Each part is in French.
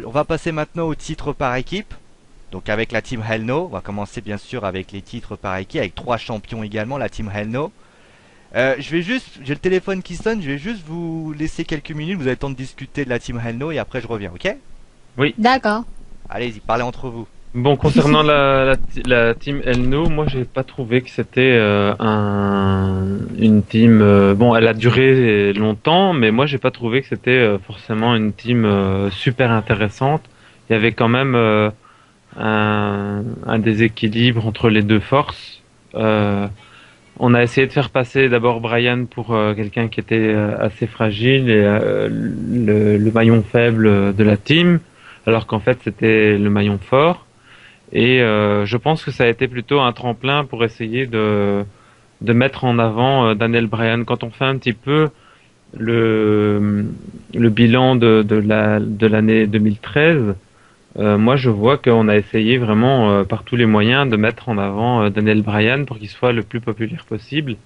on va passer maintenant aux titres par équipe. Donc avec la team Hell No, on va commencer bien sûr avec les titres par équipe, avec 3 champions également, la team Hell No. J'ai le téléphone qui sonne, je vais juste vous laisser quelques minutes, vous avez le temps de discuter de la team Hell No et après je reviens, ok? Oui. D'accord. Allez-y, parlez entre vous. Bon, concernant la team Elno, moi j'ai pas trouvé que c'était une team. Bon, elle a duré longtemps, mais moi j'ai pas trouvé que c'était forcément une team super intéressante. Il y avait quand même un déséquilibre entre les deux forces. On a essayé de faire passer d'abord Brian pour quelqu'un qui était assez fragile et le maillon faible de la team, alors qu'en fait c'était le maillon fort. Et je pense que ça a été plutôt un tremplin pour essayer de mettre en avant Daniel Bryan. Quand on fait un petit peu le bilan de l'année 2013, moi je vois qu'on a essayé vraiment par tous les moyens de mettre en avant Daniel Bryan pour qu'il soit le plus populaire possible.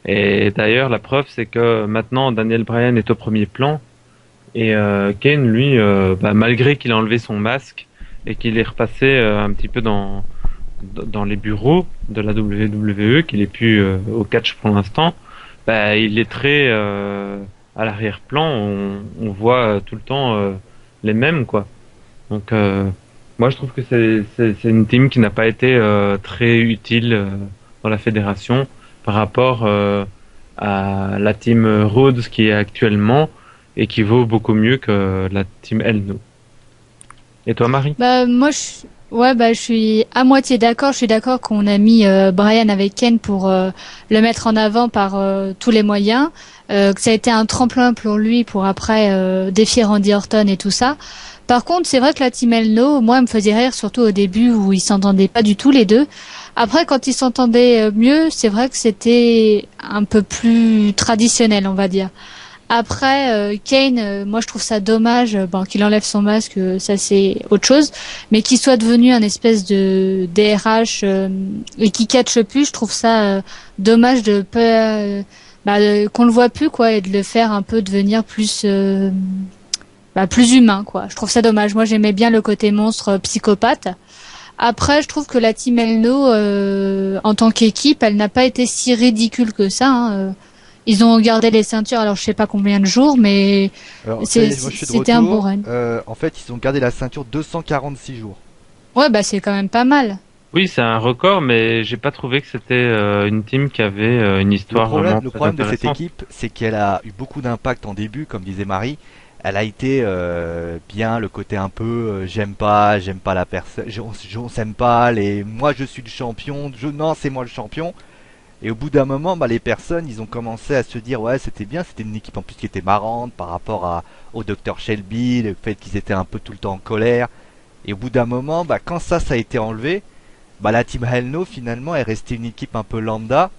Et d'ailleurs la preuve c'est que maintenant Daniel Bryan est au premier plan et Kane lui, malgré qu'il a enlevé son masque et qu'il est repassé un petit peu dans les bureaux de la WWE, qu'il est plus au catch pour l'instant, il est très à l'arrière-plan. On voit tout le temps les mêmes, quoi. Donc, moi, je trouve que c'est une team qui n'a pas été très utile dans la fédération par rapport à la team Rhodes qui est actuellement et qui vaut beaucoup mieux que la team Elno. Et toi, Marie? Je suis à moitié d'accord. Je suis d'accord qu'on a mis Brian avec Ken pour le mettre en avant par tous les moyens. Que ça a été un tremplin pour lui pour après défier Randy Orton et tout ça. Par contre, c'est vrai que la team Elno, moi, me faisait rire surtout au début où ils s'entendaient pas du tout les deux. Après, quand ils s'entendaient mieux, c'est vrai que c'était un peu plus traditionnel, on va dire. Après, Kane, moi je trouve ça dommage, qu'il enlève son masque, ça c'est autre chose, mais qu'il soit devenu un espèce de DRH et qui catche plus, je trouve ça dommage de pas, qu'on le voit plus quoi, et de le faire un peu devenir plus humain quoi. Je trouve ça dommage. Moi j'aimais bien le côté monstre psychopathe. Après, je trouve que la Team Elno, en tant qu'équipe, elle n'a pas été si ridicule que ça. Ils ont gardé les ceintures, alors je sais pas combien de jours, mais Alors ça y est, moi je suis de c'était un bon retour. run. En fait, ils ont gardé la ceinture 246 jours. Ouais, c'est quand même pas mal. Oui, c'est un record, mais j'ai pas trouvé que c'était une team qui avait une histoire vraiment Le très problème de cette intéressante. équipe, c'est qu'elle a eu beaucoup d'impact en début, comme disait Marie. Elle a été bien le côté un peu j'aime pas la personne, on s'aime pas, moi je suis le champion, non c'est moi le champion. Et au bout d'un moment, les personnes, ils ont commencé à se dire ouais c'était bien, c'était une équipe en plus qui était marrante par rapport au docteur Shelby, le fait qu'ils étaient un peu tout le temps en colère. Et au bout d'un moment, quand ça a été enlevé, la team Hell No finalement est restée une équipe un peu lambda.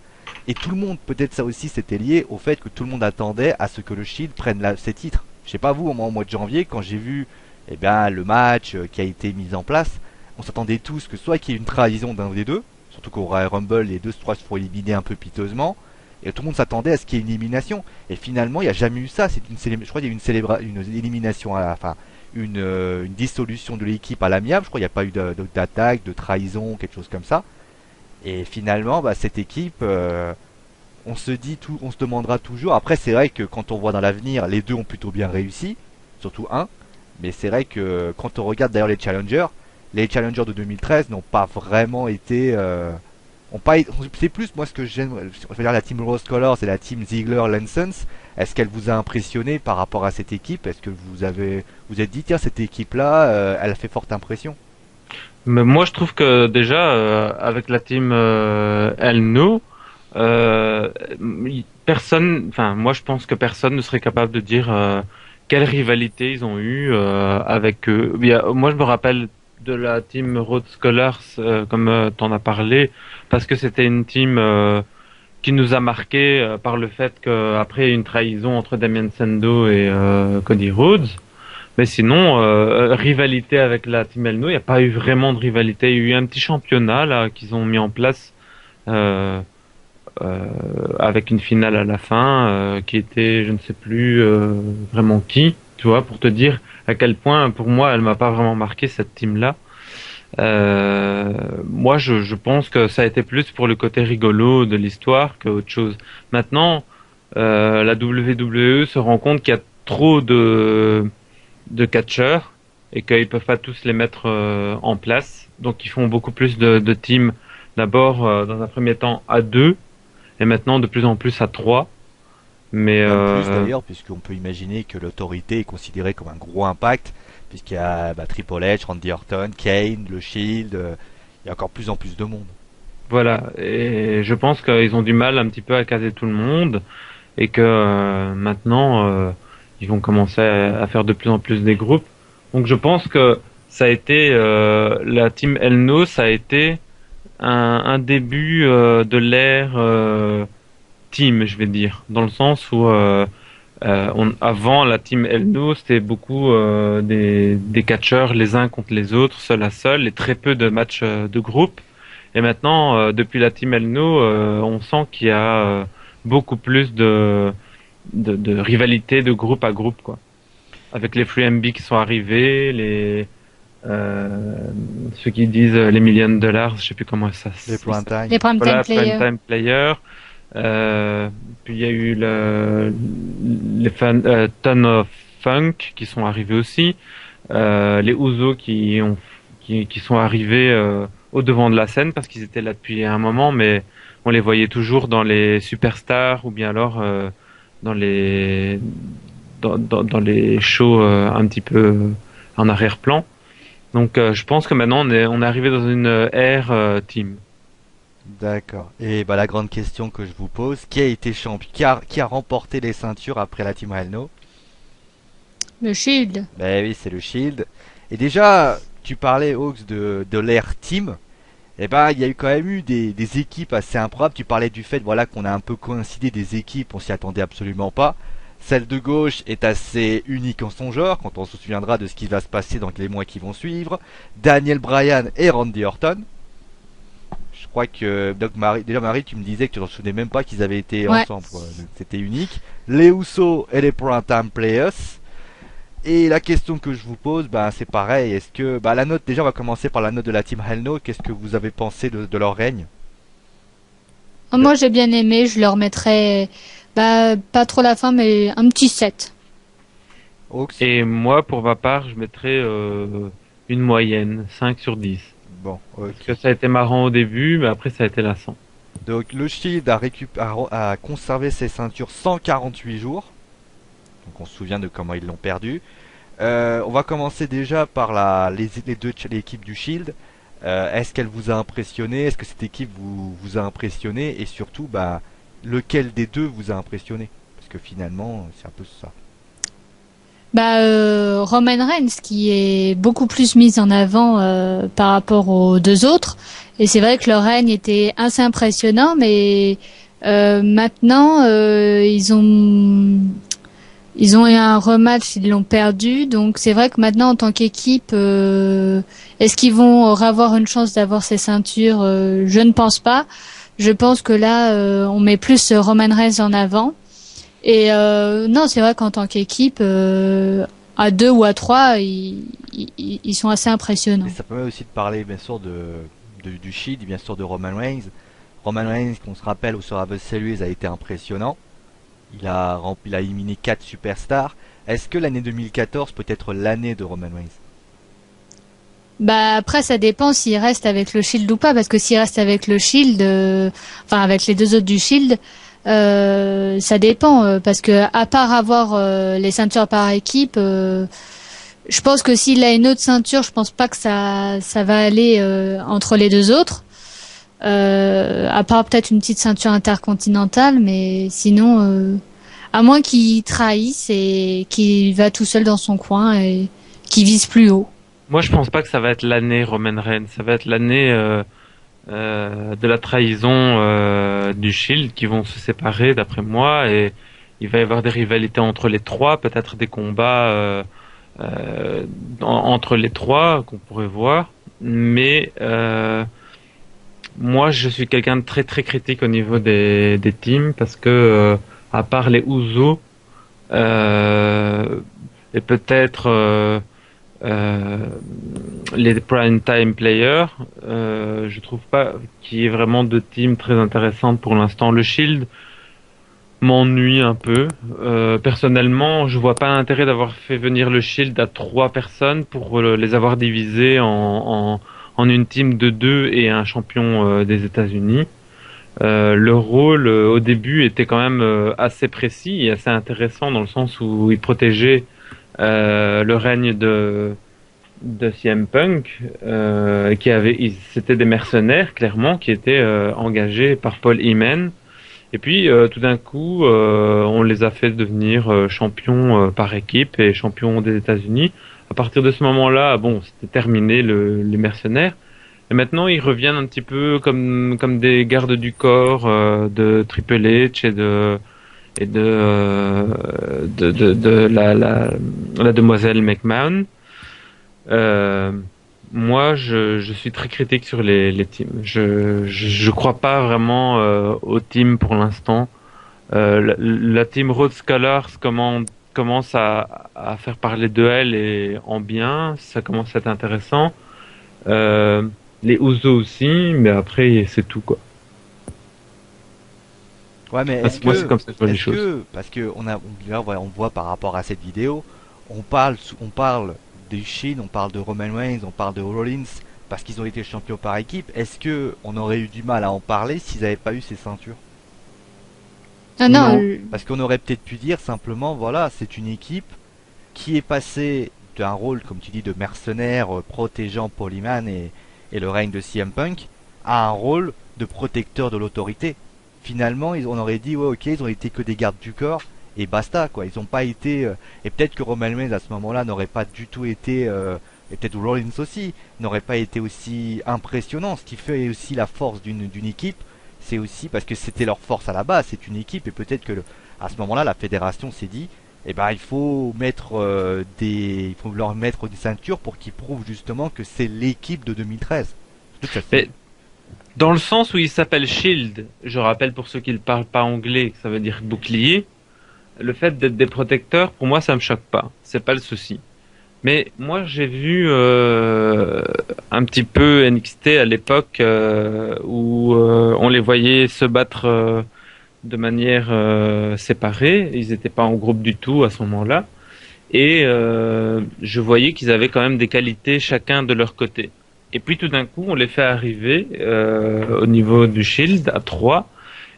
Et tout le monde, peut-être ça aussi c'était lié au fait que tout le monde attendait à ce que le Shield prenne ses titres. Je sais pas vous, au mois de janvier, quand j'ai vu le match qui a été mis en place, on s'attendait tous que soit qu'il y ait une trahison d'un des deux, surtout qu'au Royal Rumble, les deux se font éliminer un peu piteusement, et tout le monde s'attendait à ce qu'il y ait une élimination. Et finalement, il n'y a jamais eu ça. Je crois qu'il y a eu une élimination, une dissolution de l'équipe à l'amiable. Je crois qu'il n'y a pas eu d'attaque, de trahison, quelque chose comme ça. Et finalement, cette équipe, on se demandera toujours. Après, c'est vrai que quand on voit dans l'avenir, les deux ont plutôt bien réussi, surtout un. Mais c'est vrai que quand on regarde d'ailleurs les challengers de 2013 n'ont pas vraiment été, c'est plus moi ce que j'aime. Je veux dire la team Rose Colors et la team Ziggler Lansons. Est-ce qu'elle vous a impressionné par rapport à cette équipe? Est-ce que vous êtes dit tiens cette équipe là, elle a fait forte impression? Mais moi, je trouve que déjà, avec la team Elno, euh, moi, je pense que personne ne serait capable de dire quelle rivalité ils ont eu avec eux. Moi, je me rappelle de la team Rhodes Scholars, comme t'en as parlé, parce que c'était une team qui nous a marqué par le fait qu'après une trahison entre Damien Sandow et Cody Rhodes. Mais sinon, rivalité avec la Team Elno, il n'y a pas eu vraiment de rivalité. Il y a eu un petit championnat là qu'ils ont mis en place euh, avec une finale à la fin qui était, je ne sais plus vraiment qui. Tu vois, pour te dire à quel point, pour moi, elle m'a pas vraiment marqué cette team-là. Moi, je pense que ça a été plus pour le côté rigolo de l'histoire qu'autre chose. Maintenant, la WWE se rend compte qu'il y a trop de catcheurs et qu'ils peuvent pas tous les mettre en place. Donc, ils font beaucoup plus de teams. D'abord, dans un premier temps, à 2 et maintenant de plus en plus à 3. Mais Même plus d'ailleurs, puisqu'on peut imaginer que l'autorité est considérée comme un gros impact, puisqu'il y a Triple H, Randy Orton, Kane, le Shield, il y a encore plus en plus de monde. voilà. Et je pense qu'ils ont du mal un petit peu à caser tout le monde et que maintenant ils vont commencer à faire de plus en plus des groupes. Donc je pense que ça a été la team El No, ça a été un début de l'ère team, je vais dire, dans le sens où avant la team El No, c'était beaucoup des catcheurs les uns contre les autres, seul à seul, et très peu de matchs de groupe. Et maintenant, depuis la team El No, on sent qu'il y a beaucoup plus de rivalité de groupe à groupe, quoi. Avec les Free MB qui sont arrivés, ceux qui disent les millions de dollars, je sais plus comment ça Les prime time. Les prime voilà, time players. Prime Time Player. Puis il y a eu les fans, Ton of Funk qui sont arrivés aussi. Les Usos qui sont arrivés au devant de la scène parce qu'ils étaient là depuis un moment, mais on les voyait toujours dans les superstars ou bien alors dans les dans les shows un petit peu en arrière-plan. Donc je pense que maintenant on est arrivé dans une ère team. D'accord. Et bah la grande question que je vous pose, qui a été champion, qui a remporté les ceintures après la team Hell No? Le Shield. Ben oui, c'est le Shield. Et déjà, tu parlais Hawks de l'ère team. Et ben il y a eu quand même eu des équipes assez improbables. Tu parlais du fait voilà qu'on a un peu coïncidé des équipes, on s'y attendait absolument pas. Celle de gauche est assez unique en son genre, quand on se souviendra de ce qui va se passer dans les mois qui vont suivre. Daniel Bryan et Randy Orton. Je crois que donc Marie, tu me disais que tu t'en souvenais même pas qu'ils avaient été Ouais. ensemble, quoi. Donc, c'était unique. Les Usos et les Prime Time Players. Et la question que je vous pose, ben c'est pareil. Est-ce que la note, déjà on va commencer par la note de la team Hell No. Qu'est-ce que vous avez pensé de leur règne? Moi, j'ai bien aimé. Je leur mettrais, pas trop la fin, mais un petit 7. Hawks. Et moi, pour ma part, je mettrais une moyenne, 5 sur 10. Bon, ok. Parce que ça a été marrant au début, mais après ça a été lassant. Donc le Shield a conservé ses ceintures 148 jours. Donc on se souvient de comment ils l'ont perdu. On va commencer déjà par l'équipe du Shield. Est-ce qu'elle vous a impressionné? Est-ce que cette équipe vous a impressionné? Et surtout, lequel des deux vous a impressionné? Parce que finalement, c'est un peu ça. Roman Reigns qui est beaucoup plus mis en avant par rapport aux deux autres. Et c'est vrai que leur règne était assez impressionnant, mais maintenant ils ont eu un rematch, ils l'ont perdu. Donc c'est vrai que maintenant en tant qu'équipe, est-ce qu'ils vont avoir une chance d'avoir ces ceintures? Je ne pense pas. Je pense que là on met plus Roman Reigns en avant. Et non, c'est vrai qu'en tant qu'équipe, à 2 ou à 3, ils sont assez impressionnants. Et ça permet aussi de parler bien sûr du Shield, bien sûr de Roman Reigns. Roman Reigns, qu'on se rappelle au Survivor Series, a été impressionnant. Il a éliminé 4 superstars. Est-ce que l'année 2014 peut être l'année de Roman Reigns? Après ça dépend s'il reste avec le Shield ou pas, parce que s'il reste avec le Shield, enfin avec les deux autres du Shield, ça dépend, parce que à part avoir les ceintures par équipe, je pense que s'il a une autre ceinture, je pense pas que ça va aller entre les deux autres. À part peut-être une petite ceinture intercontinentale, mais sinon, à moins qu'il trahisse et qu'il va tout seul dans son coin et qu'il vise plus haut. Moi, je pense pas que ça va être l'année Roman Reigns. Ça va être l'année de la trahison du Shield qui vont se séparer, d'après moi, et il va y avoir des rivalités entre les trois, peut-être des combats entre les trois qu'on pourrait voir. Mais moi, je suis quelqu'un de très très critique au niveau des teams parce que à part les Usos, et peut-être euh, les prime time players, je trouve pas qu'il y ait vraiment de team très intéressante pour l'instant. Le Shield m'ennuie un peu. Personnellement, je vois pas l'intérêt d'avoir fait venir le Shield à 3 personnes pour les avoir divisés en une team de 2 et un champion des États-Unis. Le rôle au début était quand même assez précis et assez intéressant dans le sens où il protégeait le règne de CM Punk, c'était des mercenaires clairement qui étaient engagés par Paul Heyman. Et puis tout d'un coup, on les a fait devenir champions par équipe et champions des États-Unis. À partir de ce moment-là, bon, c'était terminé les mercenaires. Et maintenant, ils reviennent un petit peu comme des gardes du corps de Triple H et de la demoiselle McMahon. Euh, Moi, je suis très critique sur les teams. Je crois pas vraiment aux teams pour l'instant. La team Rhodes Scholars commence à faire parler de elle et en bien. Ça commence à être intéressant. Les Usos aussi, mais après c'est tout quoi. Ouais, mais Moi, c'est comme ça que je vois les choses. parce que là, voilà, on voit par rapport à cette vidéo, on parle du Shield, on parle de Roman Reigns, on parle de Rollins, parce qu'ils ont été champions par équipe. Est-ce que on aurait eu du mal à en parler s'ils n'avaient pas eu ces ceintures? Ah non, Non. Parce qu'on aurait peut-être pu dire simplement, voilà, c'est une équipe qui est passée d'un rôle, comme tu dis, de mercenaire protégeant Paul Heyman et le règne de CM Punk, à un rôle de protecteur de l'autorité. Finalement, on aurait dit, ouais, ok, ils ont été que des gardes du corps, et basta, quoi. Ils ont pas été, et peut-être que Roman Reigns à ce moment-là n'aurait pas du tout été, et peut-être Rollins aussi, n'aurait pas été aussi impressionnant. Ce qui fait aussi la force d'une équipe, c'est aussi parce que c'était leur force à la base, c'est une équipe, et peut-être que à ce moment-là, la fédération s'est dit, eh ben, il faut leur mettre des ceintures pour qu'ils prouvent justement que c'est l'équipe de 2013. Tout à fait. Mais dans le sens où il s'appelle Shield, je rappelle pour ceux qui ne parlent pas anglais, que ça veut dire bouclier. Le fait d'être des protecteurs, pour moi, ça me choque pas. C'est pas le souci. Mais moi, j'ai vu un petit peu NXT à l'époque où on les voyait se battre de manière séparée. Ils n'étaient pas en groupe du tout à ce moment-là. Et je voyais qu'ils avaient quand même des qualités chacun de leur côté. Et puis tout d'un coup, on les fait arriver au niveau du Shield à 3.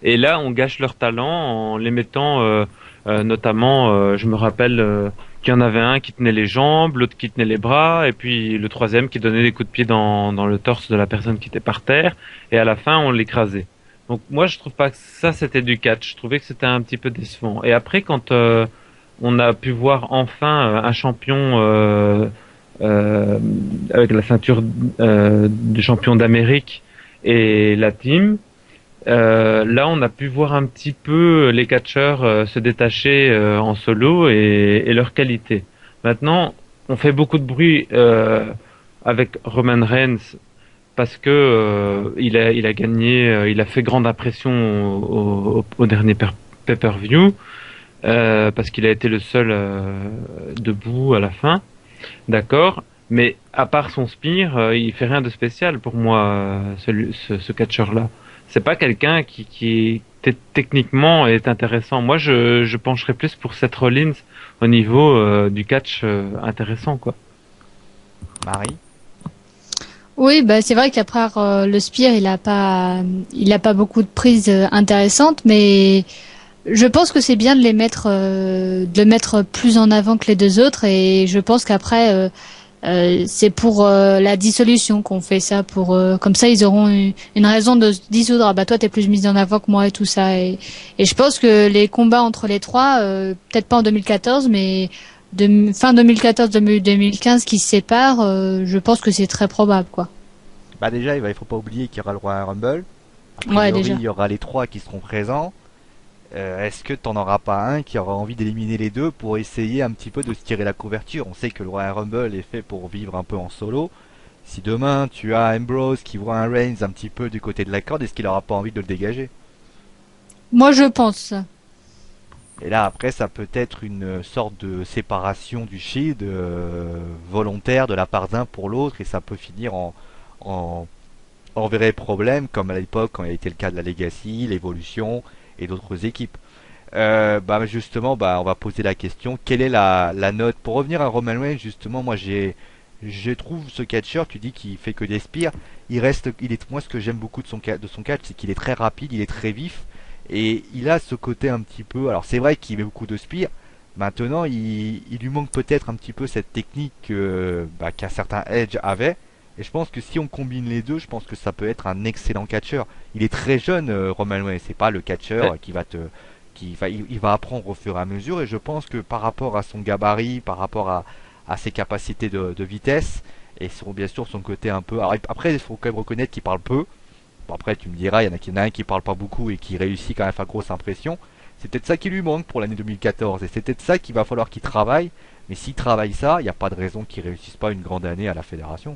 Et là, on gâche leur talent en les mettant notamment, je me rappelle qu'il y en avait un qui tenait les jambes, l'autre qui tenait les bras, et puis le troisième qui donnait des coups de pied dans le torse de la personne qui était par terre, et à la fin on l'écrasait. Donc moi je trouve pas que ça c'était du catch, je trouvais que c'était un petit peu décevant. Et après quand on a pu voir enfin un champion euh, avec la ceinture de champion d'Amérique et la team, là, on a pu voir un petit peu les catcheurs se détacher en solo et leur qualité. Maintenant, on fait beaucoup de bruit avec Roman Reigns parce que il a gagné, il a fait grande impression au dernier pay-per-view parce qu'il a été le seul debout à la fin. D'accord, mais à part son spear, il fait rien de spécial pour moi, ce catcheur-là. C'est pas quelqu'un qui techniquement est intéressant. Moi, je pencherais plus pour Seth Rollins au niveau du catch intéressant, quoi. Marie? oui, bah c'est vrai qu'après le Spear, il a pas beaucoup de prises intéressantes, mais je pense que c'est bien de le mettre plus en avant que les deux autres, et je pense qu'après c'est pour la dissolution qu'on fait ça, pour comme ça ils auront une raison de se dissoudre. Ah bah toi t'es plus mise en avant que moi et tout ça, et je pense que les combats entre les trois, peut-être pas en 2014, mais fin 2014 début 2015 qui se séparent, je pense que c'est très probable quoi. Bah déjà, il faut pas oublier qu'il y aura le Royal Rumble. A Ouais priori, déjà. il y aura les trois qui seront présents. Est-ce que t'en auras pas un qui aura envie d'éliminer les deux pour essayer un petit peu de se tirer la couverture? On sait que le Royal Rumble est fait pour vivre un peu en solo. Si demain tu as Ambrose qui voit un Reigns un petit peu du côté de la corde, est-ce qu'il aura pas envie de le dégager? Moi je pense. Et là, après, ça peut être une sorte de séparation du Shield volontaire de la part d'un pour l'autre, et ça peut finir en, en vrai problème, comme à l'époque quand il a été le cas de la Legacy, l'Evolution et d'autres équipes. Bah justement, bah on va poser la question, quelle est la note? Pour revenir à Roman Reigns, justement, moi je trouve ce catcheur, tu dis qu'il fait que des spires, moi ce que j'aime beaucoup de son catch, c'est qu'il est très rapide, il est très vif, et il a ce côté un petit peu, alors c'est vrai qu'il met beaucoup de spires, maintenant il lui manque peut-être un petit peu cette technique qu'un certain Edge avait, et je pense que si on combine les deux, je pense que ça peut être un excellent catcheur. Il est très jeune, Roman Reigns, c'est pas le catcheur qui va te il va apprendre au fur et à mesure, et je pense que par rapport à son gabarit, par rapport à ses capacités de vitesse, et bien sûr son côté un peu... Alors, après, il faut quand même reconnaître qu'il parle peu. Bon, après, tu me diras, il y en a un qui parle pas beaucoup et qui réussit quand même à faire grosse impression. C'est peut-être ça qui lui manque pour l'année 2014, et c'est peut-être ça qu'il va falloir qu'il travaille. Mais s'il travaille ça, il n'y a pas de raison qu'il réussisse pas une grande année à la fédération.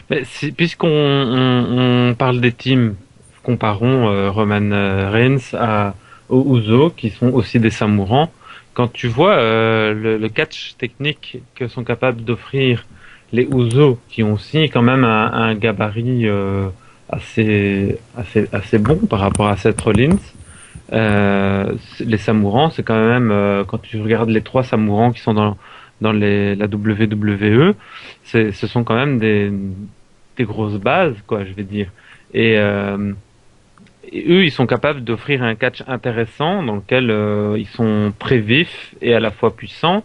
Mais puisqu'on parle des teams, comparons Roman Reigns aux Usos, qui sont aussi des Samourans. Quand tu vois le catch technique que sont capables d'offrir les Usos, qui ont aussi quand même un gabarit assez bon par rapport à Seth Rollins, les Samourans, c'est quand même, quand tu regardes les 3 Samourans qui sont dans la WWE, ce sont quand même des grosses bases, quoi, je vais dire. Et eux, ils sont capables d'offrir un catch intéressant dans lequel ils sont très vifs et à la fois puissants,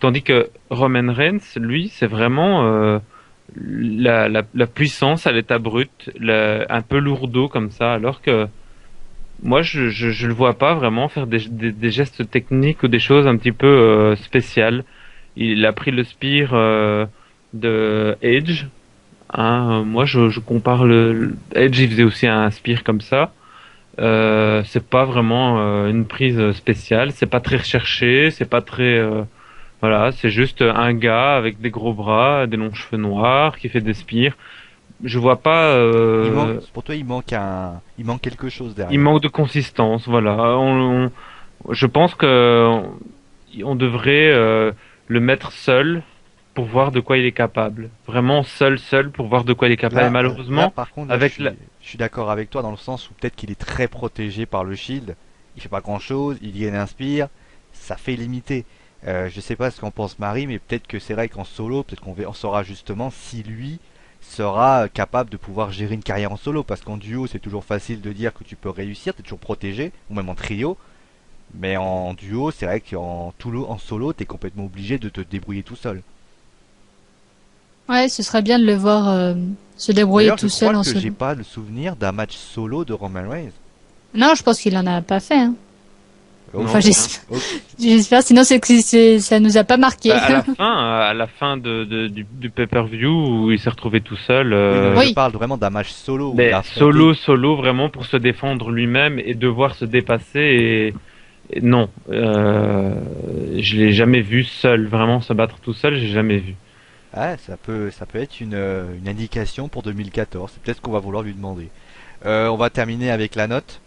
tandis que Roman Reigns, lui, c'est vraiment la puissance à l'état brut, un peu lourdeau comme ça, alors que moi, je le vois pas vraiment faire des gestes techniques ou des choses un petit peu spéciales. Il a pris le spear de Edge. Hein, moi, je compare Edge, il faisait aussi un spear comme ça. C'est pas vraiment une prise spéciale. C'est pas très recherché. C'est pas très voilà. C'est juste un gars avec des gros bras, des longs cheveux noirs, qui fait des spears. Je vois pas. Pour toi, il manque quelque chose Il derrière. manque de consistance. Voilà. Je pense que on devrait le mettre seul pour voir de quoi il est capable. Vraiment seul pour voir de quoi il est capable. Et Là, malheureusement, par contre, avec je suis d'accord avec toi dans le sens où peut-être qu'il est très protégé par le shield. Il fait pas grand-chose, il gagne un spear, ça fait limiter. Je sais pas ce qu'en pense Marie, mais peut-être que c'est vrai qu'en solo, peut-être on saura justement si lui sera capable de pouvoir gérer une carrière en solo, parce qu'en duo c'est toujours facile de dire que tu peux réussir, t'es toujours protégé, ou même en trio, mais en duo c'est vrai en solo t'es complètement obligé de te débrouiller tout seul. Ouais, ce serait bien de le voir se débrouiller D'ailleurs, je tout seul crois en que solo. j'ai pas le souvenir d'un match solo de Roman Reigns. Non, je pense qu'il en a pas fait. Hein. Ok, non, Enfin, ok. j'espère. Sinon, c'est que ça nous a pas marqué. à la fin du pay-per-view où il s'est retrouvé tout seul. Oui, non, mais je Oui. parle vraiment d'un match solo où il Mais a affronté. solo vraiment pour se défendre lui-même et devoir se dépasser et non, je l'ai jamais vu seul, vraiment se battre tout seul, j'ai jamais vu. Ah, ça peut être une indication pour 2014. C'est peut-être ce qu'on va vouloir lui demander. On va terminer avec la note.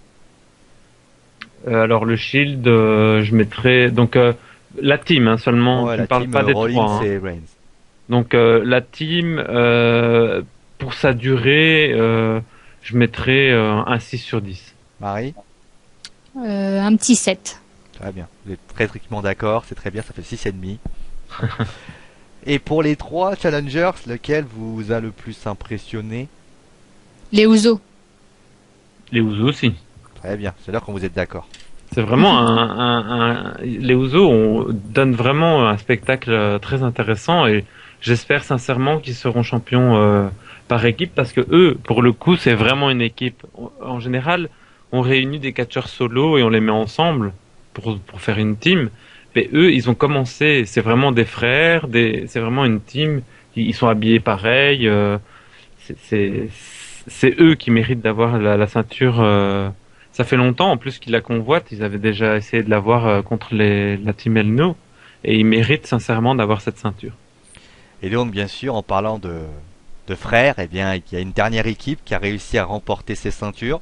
Alors le Shield, je mettrais donc la team hein, seulement, Ouais, tu ne la parles team pas des Rollins trois. Hein. et Reigns. Donc la team pour sa durée, je mettrais un 6 sur 10. Marie, Un petit 7. très bien. Vous êtes très strictement d'accord, c'est très bien, ça fait 6,5. Et pour les trois challengers, lequel vous a le plus impressionné? Les Ouzo. Les Usos aussi. Très bien, c'est l'heure quand vous êtes d'accord. C'est vraiment les Usos donnent vraiment un spectacle très intéressant et j'espère sincèrement qu'ils seront champions par équipe parce que eux, pour le coup, c'est vraiment une équipe. En général, on réunit des catcheurs solo et on les met ensemble pour faire une team. Mais eux, ils ont commencé, c'est vraiment des frères, c'est vraiment une team. Ils sont habillés pareil. C'est c'est- c'est eux qui méritent d'avoir la ceinture. Ça fait longtemps en plus qu'ils la convoitent. Ils avaient déjà essayé de l'avoir contre la team Elno et ils méritent sincèrement d'avoir cette ceinture. Et donc, bien sûr, en parlant de frères, eh bien, il y a une dernière équipe qui a réussi à remporter ces ceintures.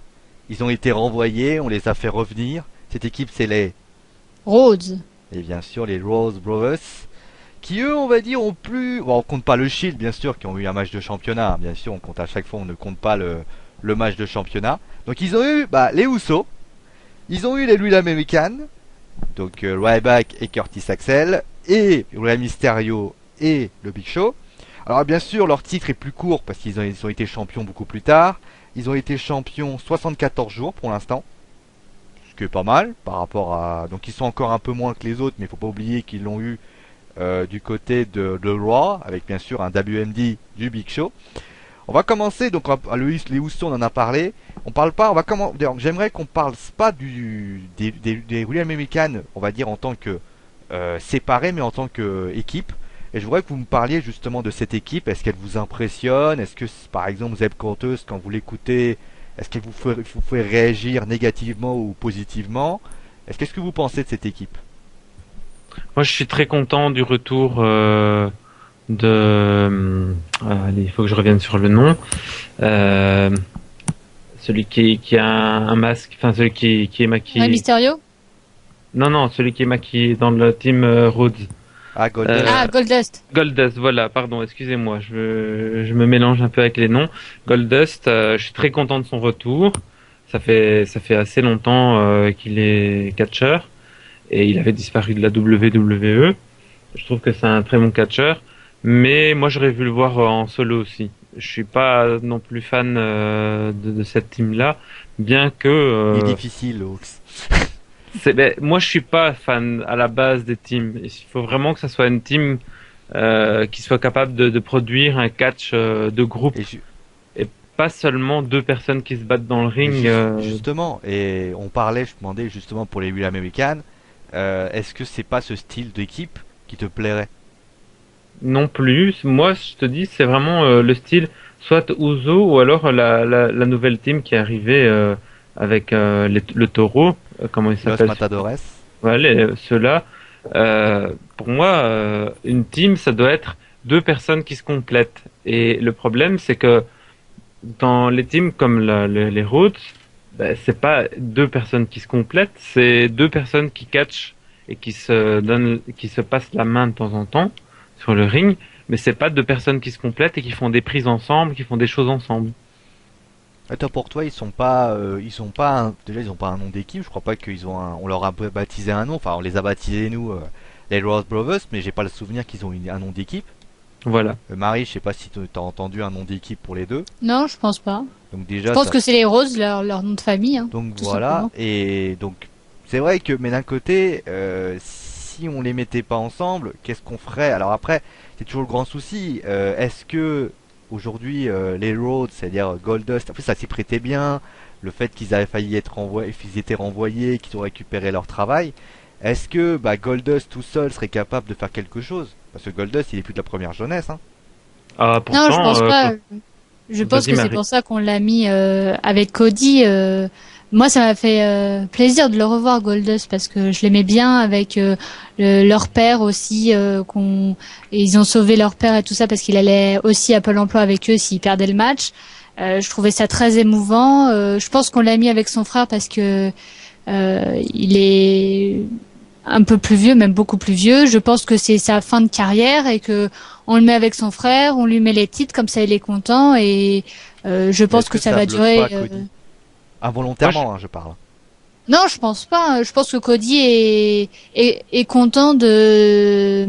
Ils ont été renvoyés, on les a fait revenir. Cette équipe, c'est les Rhodes. Et bien sûr les Rhodes Brothers, qui eux, on va dire, ont plus... Bon, on compte pas le Shield, bien sûr, qui ont eu un match de championnat. Bien sûr, on compte à chaque fois, on ne compte pas le match de championnat. Donc ils ont eu les Usos, ils ont eu les Lucha American, donc Ryback et Curtis Axel, et Rey Mysterio et le Big Show. Alors bien sûr, leur titre est plus court parce ils ont été champions beaucoup plus tard. Ils ont été champions 74 jours pour l'instant, ce qui est pas mal par rapport à... Donc ils sont encore un peu moins que les autres, mais il faut pas oublier qu'ils l'ont eu du côté de Raw, avec bien sûr un WMD du Big Show. On va commencer, donc les Usos on en a parlé. On parle pas, on va commencer. J'aimerais qu'on parle pas des William American, on va dire en tant que séparés, mais en tant que équipe. Et je voudrais que vous me parliez justement de cette équipe. Est-ce qu'elle vous impressionne? Est-ce que, par exemple, Zeb Corteus, quand vous l'écoutez, est-ce qu'elle vous fait réagir négativement ou positivement? Qu'est-ce que vous pensez de cette équipe? Moi, je suis très content du retour allez, il faut que je revienne sur le nom. Celui qui a un masque, enfin celui qui est maquillé. Ouais, Mysterio. Non, celui qui est maquillé dans le team Rhodes. Ah, Goldust. Goldust. Goldust, voilà, pardon, excusez-moi, je me mélange un peu avec les noms. Goldust, je suis très content de son retour. Ça fait assez longtemps qu'il est catcheur et il avait disparu de la WWE. Je trouve que c'est un très bon catcheur, mais moi j'aurais vu le voir en solo aussi. Je suis pas non plus fan de cette team-là, bien que... Il est difficile, Hawks. Moi je suis pas fan à la base des teams. Il faut vraiment que ça soit une team qui soit capable de produire un catch de groupe et pas seulement deux personnes qui se battent dans le ring. Justement, et je demandais justement pour les William American, est-ce que c'est pas ce style d'équipe qui te plairait? Non plus. Moi je te dis c'est vraiment le style soit Uso ou alors la nouvelle team qui est arrivée avec le taureau. Comment il s'appelle? Los Matadores. Voilà, ceux-là. Pour moi, une team, ça doit être deux personnes qui se complètent. Et le problème, c'est que dans les teams comme les Rhodes, c'est pas deux personnes qui se complètent, c'est deux personnes qui catchent et qui se passent la main de temps en temps sur le ring. Mais c'est pas deux personnes qui se complètent et qui font des prises ensemble, qui font des choses ensemble. Attends, pour toi, ils ont pas un nom d'équipe. Je crois pas on leur a baptisé un nom. Enfin, on les a baptisés nous, les Rhodes Brothers, mais j'ai pas le souvenir qu'ils ont un nom d'équipe. Voilà. Marie, je sais pas si t'as entendu un nom d'équipe pour les deux. Non, je pense pas. Donc déjà, je pense que c'est les Rhodes, leur nom de famille. Hein, donc voilà. Simplement. Et donc c'est vrai que, mais d'un côté, si on les mettait pas ensemble, qu'est-ce qu'on ferait? Alors après, c'est toujours le grand souci. Est-ce que aujourd'hui, les Rhodes, c'est-à-dire Goldust, en plus ça s'y prêtait bien, le fait qu'ils avaient failli être renvoyés, qu'ils étaient renvoyés, qu'ils ont récupéré leur travail, est-ce que Goldust tout seul serait capable de faire quelque chose? Parce que Goldust, il est plus de la première jeunesse, hein. Pourtant, non, je pense pas. Je pense que c'est pour ça qu'on l'a mis avec Cody. Moi, ça m'a fait plaisir de le revoir, Goldust, parce que je l'aimais bien avec leur père aussi. Ils ont sauvé leur père et tout ça parce qu'il allait aussi à Pôle Emploi avec eux s'ils perdaient le match. Je trouvais ça très émouvant. Je pense qu'on l'a mis avec son frère parce que il est un peu plus vieux, même beaucoup plus vieux. Je pense que c'est sa fin de carrière et que on le met avec son frère, on lui met les titres, comme ça il est content et je pense que ça va durer. Involontairement, je parle. Non, je pense pas. Je pense que Cody est content de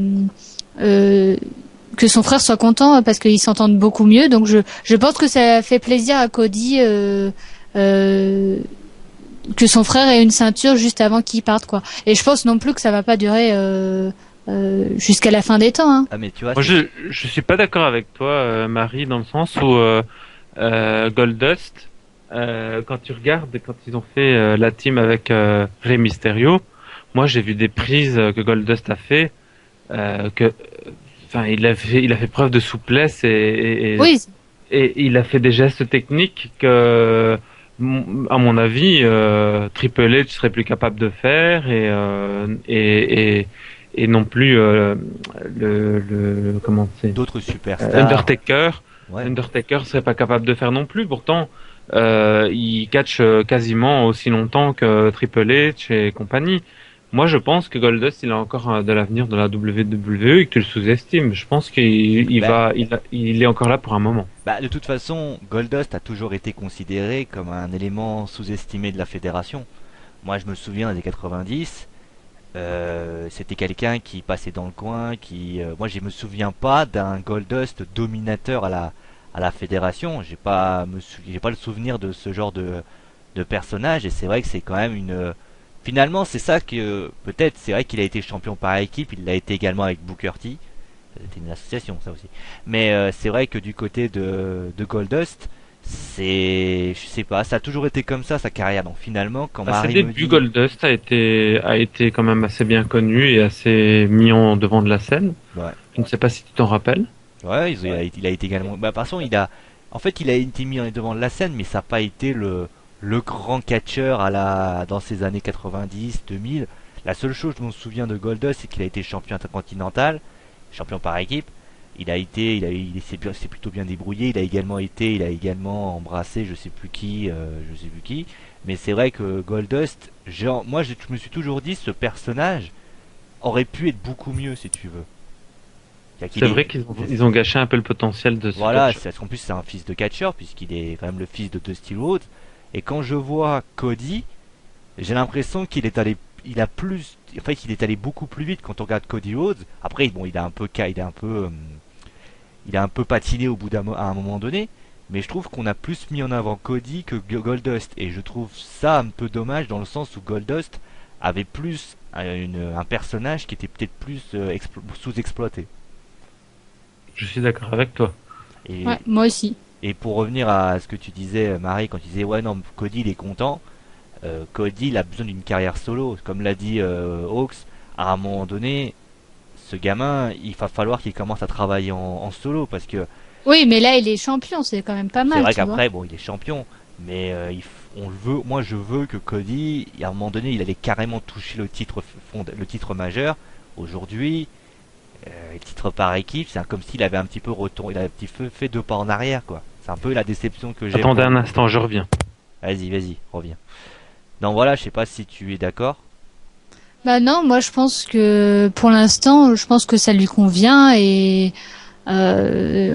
que son frère soit content parce qu'ils s'entendent beaucoup mieux. Donc je pense que ça fait plaisir à Cody que son frère ait une ceinture juste avant qu'il parte, quoi. Et je pense non plus que ça va pas durer jusqu'à la fin des temps. Hein. Ah mais tu vois. Moi je suis pas d'accord avec toi, Marie, dans le sens où Goldust. Quand tu regardes, quand ils ont fait la team avec Rey Mysterio, moi j'ai vu des prises que Goldust a fait, il a fait preuve de souplesse oui. Et il a fait des gestes techniques que, à mon avis, Triple H serait plus capable de faire et non plus comment c'est, d'autres superstars. Undertaker. Ouais. Undertaker serait pas capable de faire non plus. Pourtant, il catch quasiment aussi longtemps que Triple H et compagnie. Moi, je pense que Goldust, il a encore de l'avenir dans la WWE et que tu le sous-estimes. Je pense qu'il est encore là pour un moment. De toute façon, Goldust a toujours été considéré comme un élément sous-estimé de la fédération. Moi, je me souviens des années 90, c'était quelqu'un qui passait dans le coin, moi, je me souviens pas d'un Goldust dominateur à la fédération. J'ai pas le souvenir de ce genre de personnage, et c'est vrai que c'est quand même finalement, c'est ça que peut-être. C'est vrai qu'il a été champion par équipe, il l'a été également avec Booker T. C'était une association, ça aussi. Mais c'est vrai que du côté de Goldust, je sais pas, ça a toujours été comme ça sa carrière. Donc finalement, quand À ses Marie me débuts, dit, Goldust a été quand même assez bien connu et assez mis en devant de la scène. ouais, Je ne sais pas si tu t'en rappelles. ouais, il a été également. Par contre, en fait, il a été mis devant de la scène, mais ça n'a pas été le grand catcheur dans ces années 90, 2000. La seule chose que je me souviens de Goldust, c'est qu'il a été champion intercontinental, champion par équipe. Il s'est plutôt bien débrouillé. Il a également embrassé, je sais plus qui. Mais c'est vrai que Goldust, moi, je me suis toujours dit, ce personnage aurait pu être beaucoup mieux, si tu veux. C'est vrai qu'ils ont gâché un peu le potentiel de ce Voilà, catch. parce qu'en plus c'est un fils de catcheur, puisqu'il est quand même le fils de Dusty Rhodes. Et quand je vois Cody, j'ai l'impression qu'il est allé beaucoup plus vite quand on regarde Cody Rhodes. Après, bon, il a un peu patiné à un moment donné. Mais je trouve qu'on a plus mis en avant Cody que Goldust. Et je trouve ça un peu dommage dans le sens où Goldust avait plus un personnage qui était peut-être plus sous-exploité. Je suis d'accord avec toi. Et, Ouais, moi aussi. et pour revenir à ce que tu disais, Marie, quand tu disais ouais non, Cody il est content. Cody il a besoin d'une carrière solo. Comme l'a dit Hawks, à un moment donné, ce gamin, il va falloir qu'il commence à travailler en solo parce que Oui, mais là, il est champion, c'est quand même pas c'est mal, vrai tu vois. qu'après, bon, il est champion, mais on le veut. Moi, je veux que Cody, à un moment donné, il allait carrément toucher le titre majeur. Aujourd'hui, le titre par équipe, c'est comme s'il avait un petit peu retourné, il a un petit peu fait 2 pas en arrière, quoi. C'est un peu la déception que j'ai. Attendez un instant, je reviens. Vas-y, reviens. Non, voilà, je sais pas si tu es d'accord. Bah non, moi je pense que pour l'instant, je pense que ça lui convient et euh,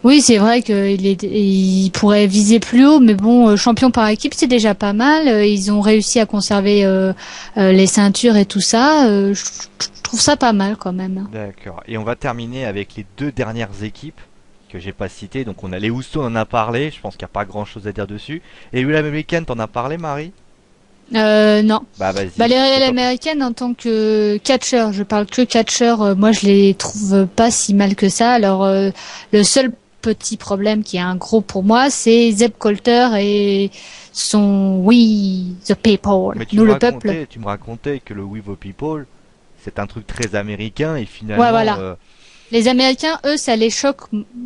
oui, c'est vrai il pourrait viser plus haut, mais bon, champion par équipe, c'est déjà pas mal. Ils ont réussi à conserver les ceintures et tout ça. Je trouve ça pas mal quand même. D'accord. Et on va terminer avec les 2 dernières équipes que j'ai pas citées. Donc on a les Usos, on en a parlé. Je pense qu'il n'y a pas grand chose à dire dessus. Et les Real American, t'en as parlé, Marie? Non. Bah vas-y. Bah les C'est réels pas- américaines en tant que catcheur, je parle que catcheur, moi je les trouve pas si mal que ça. Alors le seul petit problème qui est un gros pour moi, c'est Zeb Coulter et son We the People, Mais nous le peuple. tu me racontais que le We the People, c'est un truc très américain et Ouais, finalement, voilà. Les Américains, eux, ça les choque,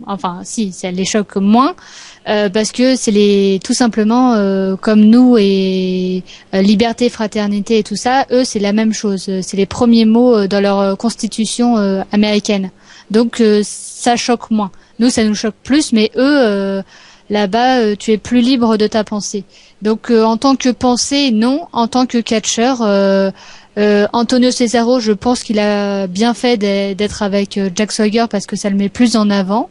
enfin si, ça les choque moins, parce que tout simplement comme nous et liberté, fraternité et tout ça, eux c'est la même chose. C'est les premiers mots dans leur constitution américaine. Donc ça choque moins. Nous, ça nous choque plus, mais eux, là-bas, tu es plus libre de ta pensée. Donc en tant que pensée, non. En tant que catcheur. Antonio Cesaro, je pense qu'il a bien fait d'être avec Jack Swagger parce que ça le met plus en avant.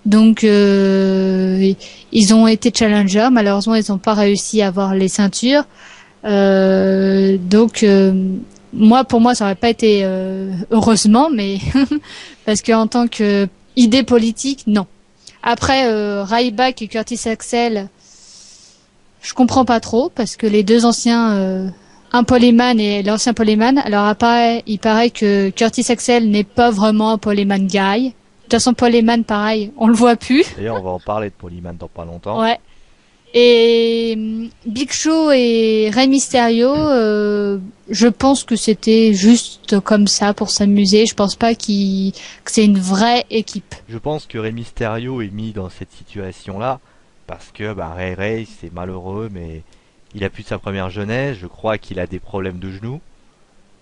Donc ils ont été challengers, malheureusement ils n'ont pas réussi à avoir les ceintures. Donc pour moi ça aurait pas été heureusement, mais parce que en tant que idée politique, non. Après Ryback et Curtis Axel, je comprends pas trop parce que les deux anciens un poleman et l'ancien poleman. Alors après, il paraît que Curtis Axel n'est pas vraiment un poleman guy. De toute façon, poleman, pareil, on le voit plus. d'ailleurs, on va en parler de Polyman dans pas longtemps. Ouais. Et Big Show et Rey Mysterio, je pense que c'était juste comme ça pour s'amuser. Je pense pas que c'est une vraie équipe. Je pense que Rey Mysterio est mis dans cette situation-là parce que Ray c'est malheureux, mais il a plus de sa première jeunesse. Je crois qu'il a des problèmes de genoux.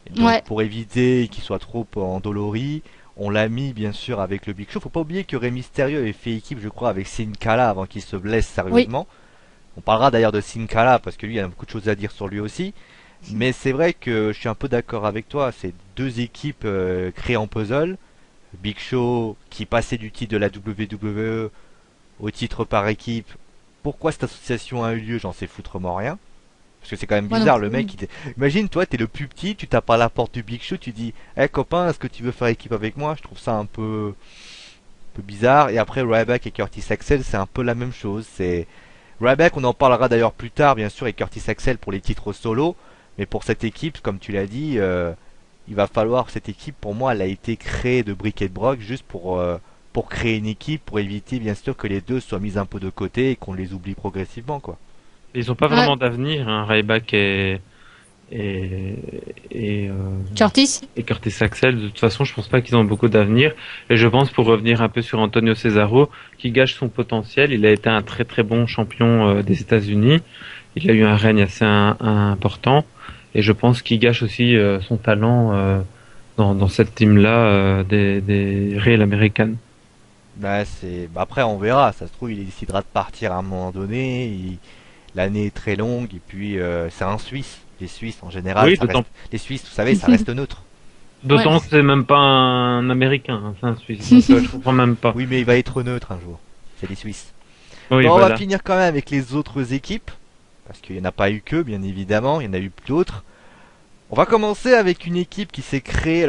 Et donc, Ouais. pour éviter qu'il soit trop endolori, on l'a mis bien sûr avec le Big Show. Faut pas oublier que Rey Mysterio avait fait équipe, je crois, avec Sin Cara avant qu'il se blesse sérieusement. On parlera d'ailleurs de Sin Cara parce que lui, il a beaucoup de choses à dire sur lui aussi. Mais c'est vrai que je suis un peu d'accord avec toi. C'est deux équipes créées en puzzle. Big Show qui passait du titre de la WWE au titre par équipe. Pourquoi cette association a eu lieu, j'en sais foutrement rien. Parce que c'est quand même Moi non bizarre, le plus. mec, imagine, toi, t'es le plus petit, tu tapes à la porte du Big Show, tu dis, eh copain, est-ce que tu veux faire équipe avec moi? Je trouve ça un peu bizarre. Et après, Ryback et Curtis Axel, c'est un peu la même chose. C'est Ryback, on en parlera d'ailleurs plus tard, bien sûr, et Curtis Axel pour les titres solo. Mais pour cette équipe, comme tu l'as dit, il va falloir cette équipe. Pour moi, elle a été créée de brick et de broc juste pour créer une équipe, pour éviter bien sûr que les deux soient mis un peu de côté et qu'on les oublie progressivement, quoi. Ils ont pas Ouais, vraiment d'avenir, hein, Ryback et, et, euh, Curtis? et Curtis Axel. De toute façon, je pense pas qu'ils ont beaucoup d'avenir. Et je pense, pour revenir un peu sur Antonio Cesaro, qui gâche son potentiel. Il a été un très très bon champion des États-Unis. Il a eu un règne assez important. Et je pense qu'il gâche aussi son talent dans cette team-là des Real Americans. Après, on verra. Ça se trouve, il décidera de partir à un moment donné. L'année est très longue et puis c'est un Suisse. Les Suisses en général, Oui, ça reste. Les Suisses, vous savez, ça reste neutre. Ouais. d'autant que c'est même pas un Américain, hein, c'est un Suisse. Donc je comprends même pas. Oui, mais il va être neutre un jour. C'est les Suisses. Oui, Bon, on va voilà. finir quand même avec les autres équipes parce qu'il n'y en a pas eu que, bien évidemment, il y en a eu d'autres. On va commencer avec une équipe qui s'est créée,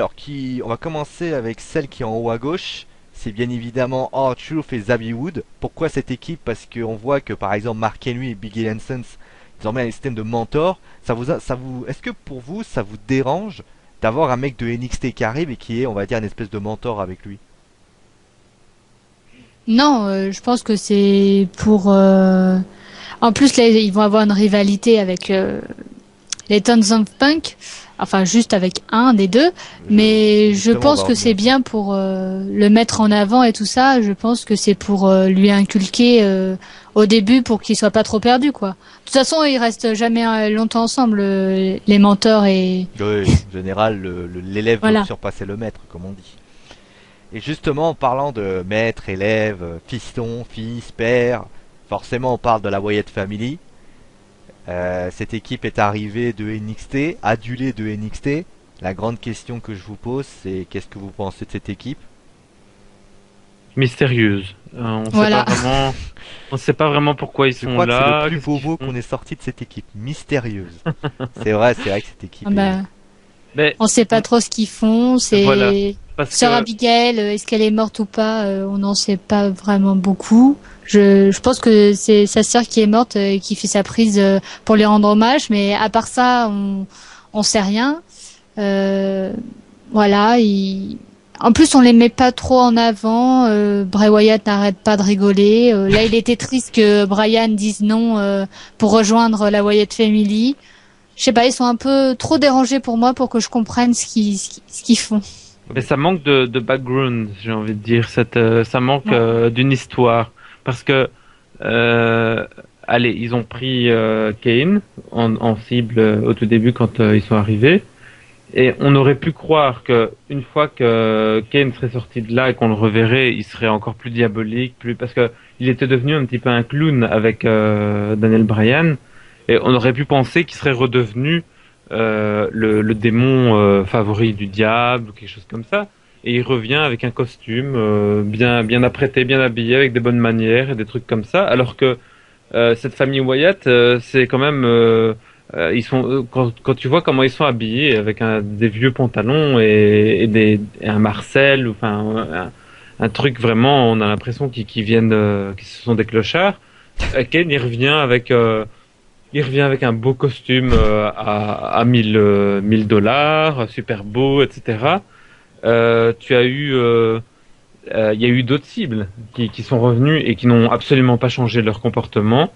on va commencer avec celle qui est en haut à gauche. C'est bien évidemment R-Truth et Xavier Wood. Pourquoi cette équipe? Parce qu'on voit que par exemple Mark Henry et Biggie Langston, ils ont mis un système de mentor. Est-ce que pour vous, ça vous dérange d'avoir un mec de NXT qui arrive et qui est, on va dire, une espèce de mentor avec lui? Non, je pense que c'est pour. En plus, là, ils vont avoir une rivalité avec les Tons of Punk, enfin juste avec un des deux. Mais je Justement, on va pense en que venir. c'est bien pour le mettre en avant et tout ça. Je pense que c'est pour lui inculquer au début pour qu'il soit pas trop perdu, quoi. De toute façon, ils restent jamais longtemps ensemble, les mentors et Oui, en général, l'élève doit voilà. surpasser le maître, comme on dit. Et justement, en parlant de maître, élève, fiston, fils, père, forcément on parle de la Wyatt Family. Cette équipe est arrivée de NXT, adulée de NXT. La grande question que je vous pose, c'est qu'est-ce que vous pensez de cette équipe? Mystérieuse. Voilà. On sait pas vraiment pourquoi ils Je sont crois que c'est le là, plus qu'est-ce beau qu'ils mot font. qu'on ait sorti de cette équipe. Mystérieuse. C'est vrai que cette Ah équipe est... bah, Mais on sait pas trop ce qu'ils font. voilà, C'est parce Sœur que Abigail, est-ce qu'elle est morte ou pas? On n'en sait pas vraiment beaucoup. Je pense que c'est sa sœur qui est morte et qui fait sa prise pour lui rendre hommage, mais à part ça, on sait rien. Euh, voilà. En plus, on les met pas trop en avant. Bray Wyatt n'arrête pas de rigoler. Là, il était triste que Brian dise non pour rejoindre la Wyatt Family. Je sais pas, ils sont un peu trop dérangés pour moi pour que je comprenne ce qu'ils font. mais ça manque de background, j'ai envie de dire. Ça manque Ouais. d'une histoire. Parce que, euh, allez, ils ont pris Kane en cible au tout début quand ils sont arrivés. Et on aurait pu croire que une fois que Kane serait sorti de là et qu'on le reverrait, il serait encore plus diabolique, plus parce que il était devenu un petit peu un clown avec Daniel Bryan. Et on aurait pu penser qu'il serait redevenu le démon favori du diable ou quelque chose comme ça. Et il revient avec un costume bien apprêté, bien habillé, avec des bonnes manières et des trucs comme ça. Alors que cette famille Wyatt, c'est quand même ils sont quand tu vois comment ils sont habillés avec des vieux pantalons et un Marcel, ou enfin un truc vraiment, on a l'impression qu'ils viennent, qu'ils ce sont des clochards. Ken il revient avec un beau costume à 1000 dollars, super beau, etc. Tu as eu, il y a eu d'autres cibles qui sont revenus et qui n'ont absolument pas changé leur comportement.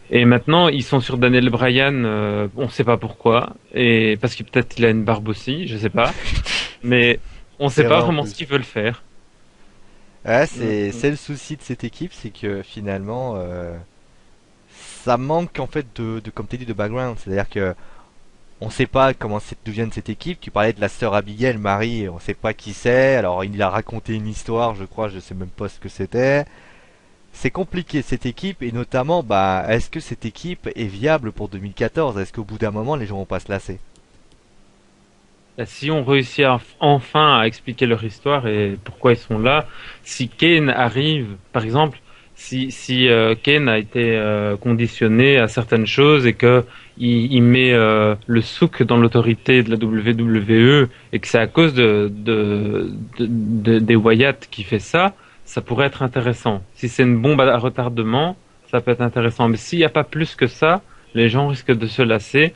Et maintenant, ils sont sur Daniel Bryan, on ne sait pas pourquoi, et parce que peut-être il a une barbe aussi, je sais pas, mais on C'est sait pas vrai en vraiment plus. ce qu'ils veulent faire. Ouais, c'est le souci de cette équipe, c'est que finalement, ça manque en fait comme tu dit, de background. C'est-à-dire que on sait pas comment d'où vient cette équipe. Tu parlais de la sœur Abigail, Marie, on sait pas qui c'est. Alors il a raconté une histoire, je crois, je sais même pas ce que c'était. c'est compliqué cette équipe et notamment, bah, est-ce que cette équipe est viable pour 2014? Est-ce qu'au bout d'un moment, les gens vont pas se lasser? Si on réussit enfin à expliquer leur histoire et pourquoi ils sont là, si Kane arrive, par exemple, si Kane a été conditionné à certaines choses et que il met le souk dans l'autorité de la WWE et que c'est à cause des Wyatt qui fait ça, ça pourrait être intéressant. Si c'est une bombe à retardement, ça peut être intéressant. Mais s'il n'y a pas plus que ça, les gens risquent de se lasser.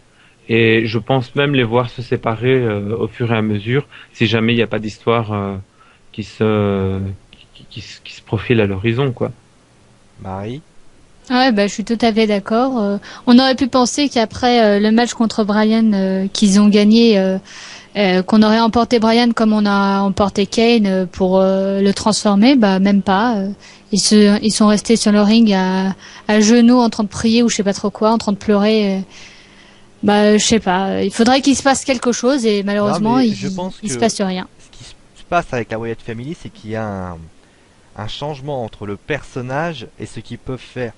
Et je pense même les voir se séparer au fur et à mesure, si jamais il n'y a pas d'histoire qui se qui se profile à l'horizon, quoi. Marie? Ouais, bah, je suis tout à fait d'accord. On aurait pu penser qu'après le match contre Bryan qu'ils ont gagné, qu'on aurait emporté Bryan comme on a emporté Kane pour le transformer. Bah, même pas. Ils sont restés sur le ring à genoux en train de prier ou je sais pas trop quoi, en train de pleurer. Bah, je sais pas. Il faudrait qu'il se passe quelque chose et Non, malheureusement, mais je pense il se que passe rien. ce qui se passe avec la Wyatt Family, c'est qu'il y a un changement entre le personnage et ce qu'ils peuvent faire.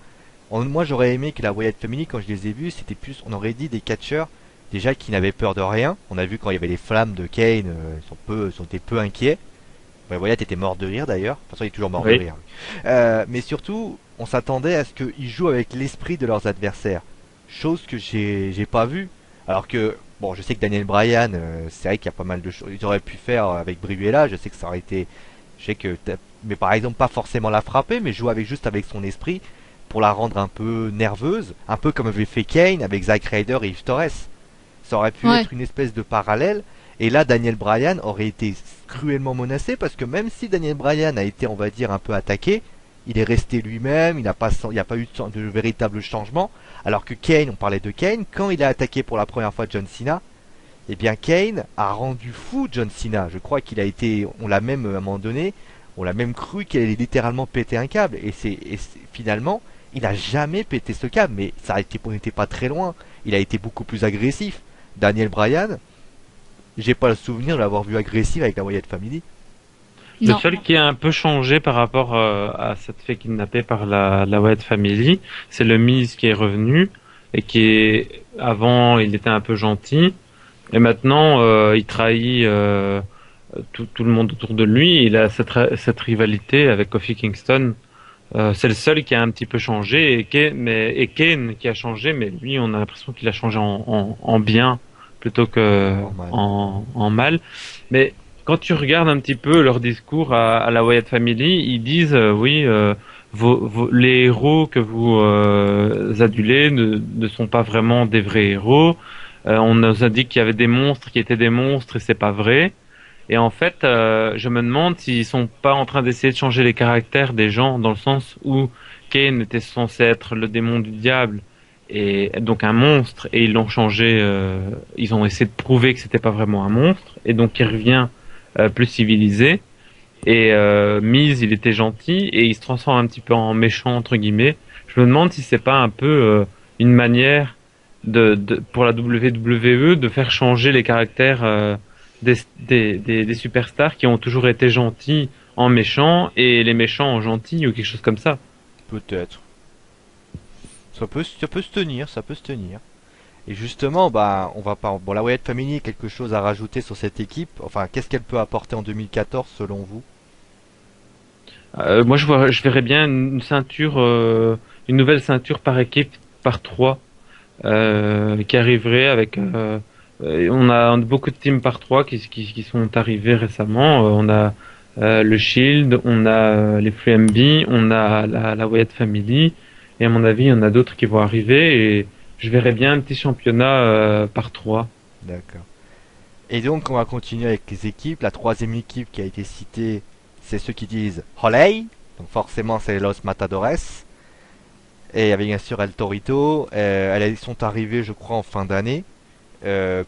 Moi, j'aurais aimé que la Wyatt Family, quand je les ai vus, c'était plus, on aurait dit des catcheurs déjà qui n'avaient peur de rien. On a vu quand il y avait les flammes de Kane, ils sont été peu inquiets. Ouais, Wyatt était mort de rire d'ailleurs. De toute façon, il est toujours mort de Oui. rire. Mais surtout, on s'attendait à ce qu'ils jouent avec l'esprit de leurs adversaires. Chose que j'ai pas vu. Alors que, bon, je sais que Daniel Bryan, c'est vrai qu'il y a pas mal de choses. Ils auraient pu faire avec Brihuela. Je sais que ça aurait été. Je sais que. Mais par exemple, pas forcément la frapper, mais jouer avec juste avec son esprit pour la rendre un peu nerveuse. Un peu comme avait fait Kane avec Zack Ryder et Yves Torres. Ça aurait pu Ouais. être une espèce de parallèle. Et là, Daniel Bryan aurait été cruellement menacé parce que même si Daniel Bryan a été, on va dire, un peu attaqué, il est resté lui-même, il n'y a pas eu de véritable changement. Alors que Kane, on parlait de Kane, quand il a attaqué pour la première fois John Cena, eh bien Kane a rendu fou John Cena. Je crois qu'il a été, on l'a même à un moment donné, on l'a même cru qu'il allait littéralement péter un câble. Finalement, il a jamais pété ce câble, mais on n'était pas très loin. Il a été beaucoup plus agressif. Daniel Bryan, j'ai pas le souvenir de l'avoir vu agressif avec la Wyatt Family. Le Non. seul qui a un peu changé par rapport à cette fait kidnappé par la Wyatt Family, c'est le Miz qui est revenu et avant il était un peu gentil et maintenant il trahit tout le monde autour de lui. Il a cette rivalité avec Kofi Kingston. C'est le seul qui a un petit peu changé et Kane qui a changé, mais lui on a l'impression qu'il a changé en bien plutôt que Normal. en mal. Mais quand tu regardes un petit peu leur discours à la Wyatt Family, ils disent oui, les héros que vous adulez ne sont pas vraiment des vrais héros. On nous a dit qu'il y avait des monstres qui étaient des monstres et c'est pas vrai. Et en fait, je me demande s'ils sont pas en train d'essayer de changer les caractères des gens dans le sens où Kane était censé être le démon du diable et donc un monstre et ils l'ont changé. Ils ont essayé de prouver que c'était pas vraiment un monstre et donc il revient plus civilisé. Et Miz, il était gentil et il se transforme un petit peu en méchant entre guillemets. Je me demande si c'est pas un peu une manière pour la WWE de faire changer les caractères des superstars qui ont toujours été gentils en méchants et les méchants en gentils ou quelque chose comme ça. Peut-être. Ça peut se tenir, ça peut se tenir. Et justement, bah, on va pas. Bon, la Wyatt Family, quelque chose à rajouter sur cette équipe. Enfin, qu'est-ce qu'elle peut apporter en 2014 selon vous? Moi, je verrais bien une ceinture, une nouvelle ceinture par équipe, par trois, qui arriverait avec. On a beaucoup de teams par trois qui sont arrivés récemment. On a le Shield, on a les Free MB, on a la Wyatt Family, et à mon avis, il y en a d'autres qui vont arriver. Et je verrais bien un petit championnat par trois. D'accord. Et donc, on va continuer avec les équipes. La troisième équipe qui a été citée, c'est ceux qui disent Holey. Donc, forcément, c'est Los Matadores. Et il y avait bien sûr El Torito. Ils sont arrivés, je crois, en fin d'année.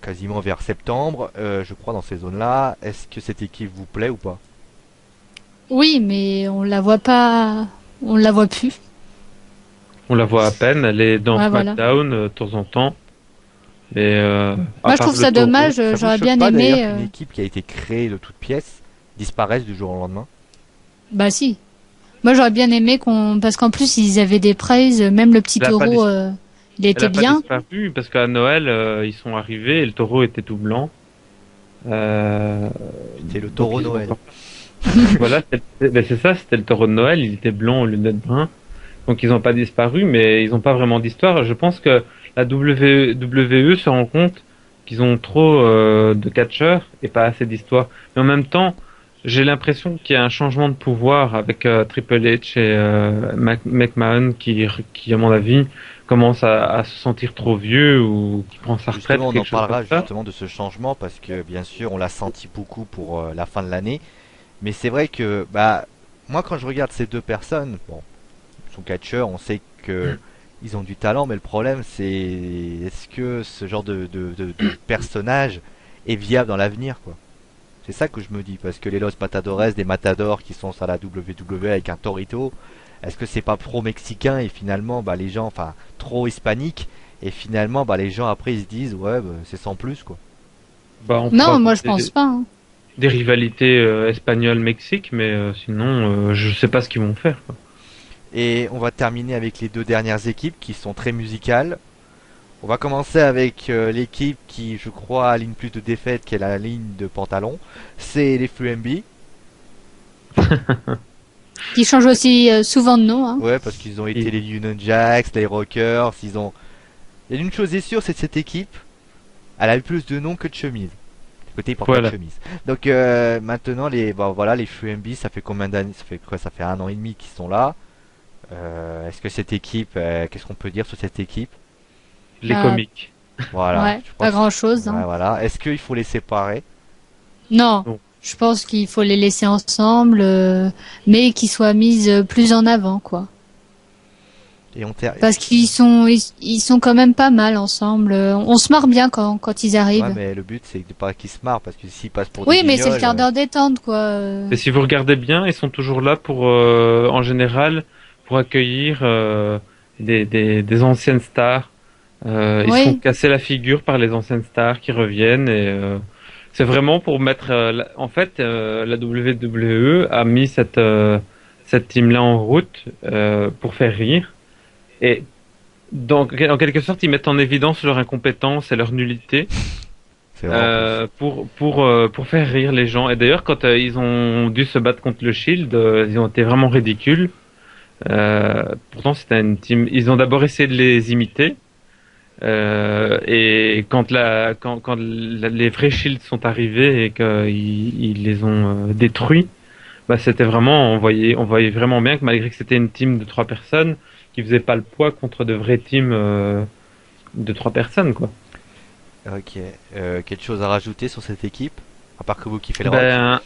Quasiment vers septembre, je crois, dans ces zones-là. Est-ce que cette équipe vous plaît ou pas? Oui, mais on la voit pas, on la voit plus. On la voit à peine, elle est dans Ouais, voilà. SmackDown de temps en temps. Et à Moi, je part trouve le ça Taureau, dommage. Ça vous J'aurais choque bien pas aimé. d'ailleurs qu'une équipe qui a été créée de toutes pièces disparaisse du jour au lendemain? Bah si. Moi, j'aurais bien aimé parce qu'en plus, ils avaient des praises, même le petit Elle a pas taureau, il Elle était a pas bien. disparu parce qu'à Noël, ils sont arrivés et le taureau était tout blanc. Euh, C'était le donc taureau ils ont Noël. encore- Voilà, c'est ça, c'était le taureau de Noël. Il était blanc au lieu d'être brun. Donc ils n'ont pas disparu, mais ils n'ont pas vraiment d'histoire. Je pense que la WWE se rend compte qu'ils ont trop de catcheurs et pas assez d'histoire. Mais en même temps, j'ai l'impression qu'il y a un changement de pouvoir avec Triple H et McMahon qui, à mon avis, commence à se sentir trop vieux ou qui prend sa retraite Justement, ou on en quelque chose parlera comme ça. justement de ce changement parce que bien sûr, on l'a senti beaucoup pour la fin de l'année. Mais c'est vrai que, bah, moi quand je regarde ces deux personnes, bon, ils sont catcheurs, on sait que ils ont du talent, mais le problème c'est est-ce que ce genre de personnage est viable dans l'avenir, quoi. C'est ça que je me dis, parce que les Los Matadores, des Matadors qui sont à la WWE avec un Torito, est-ce que c'est pas trop mexicain et finalement, bah, les gens, enfin, trop hispanique, et finalement, bah, les gens après ils se disent, ouais, bah, c'est sans plus, quoi. Bah, on pourra Non, moi, je compter pense pas, hein. des rivalités espagnoles-Mexique, mais sinon, je sais pas ce qu'ils vont faire, quoi. Et on va terminer avec les deux dernières équipes qui sont très musicales. On va commencer avec l'équipe qui, je crois, aligne plus de défaites qu'elle a la ligne de pantalon. C'est les FUMB. Qui change aussi souvent de nom, hein. Ouais, parce qu'ils ont été Et- les Union Jacks, les Rockers. Ils ont. Il y a une chose est sûre, c'est que cette équipe, elle a eu plus de noms que de chemises. Côté ils portent pas de Voilà. chemise. Donc maintenant les, bon, voilà, les FUMB, ça fait combien d'années? Ça fait quoi? Ça fait 1 an et demi qu'ils sont là. Est-ce que cette équipe, qu'est-ce qu'on peut dire sur cette équipe? Les Euh, comiques. Voilà. ouais, Je pas pense. grand-chose, Ouais, hein. voilà. Est-ce qu'il faut les séparer? Non, Non. je pense qu'il faut les laisser ensemble, mais qu'ils soient mis plus en avant, quoi. Et on ter... Parce ils sont quand même pas mal ensemble. On se marre bien quand ils Ouais, arrivent. mais le but c'est de pas qu'ils se marrent parce que s'ils passent pour des Oui, mais c'est le guignols, quart d'heure détente, quoi. Et si vous regardez bien, ils sont toujours là pour, en général, pour accueillir des anciennes stars. Ils se font Oui, casser la figure par les anciennes stars qui reviennent et c'est vraiment pour mettre. En fait, la WWE a mis cette team-là en route pour faire rire et donc en quelque sorte ils mettent en évidence leur incompétence et leur nullité c'est vrai en plus. pour faire rire les gens. Et d'ailleurs, quand ils ont dû se battre contre le Shield, ils ont été vraiment ridicules. Pourtant, c'était une team. Ils ont d'abord essayé de les imiter. Et quand les vrais Shields sont arrivés et qu'ils les ont détruits, bah c'était vraiment on voyait vraiment bien que malgré que c'était une team de 3 personnes, qui faisait pas le poids contre de vraies teams de 3 personnes quoi. Ok. Quelque chose à rajouter sur cette équipe? À part que vous kiffez le rock. Ben,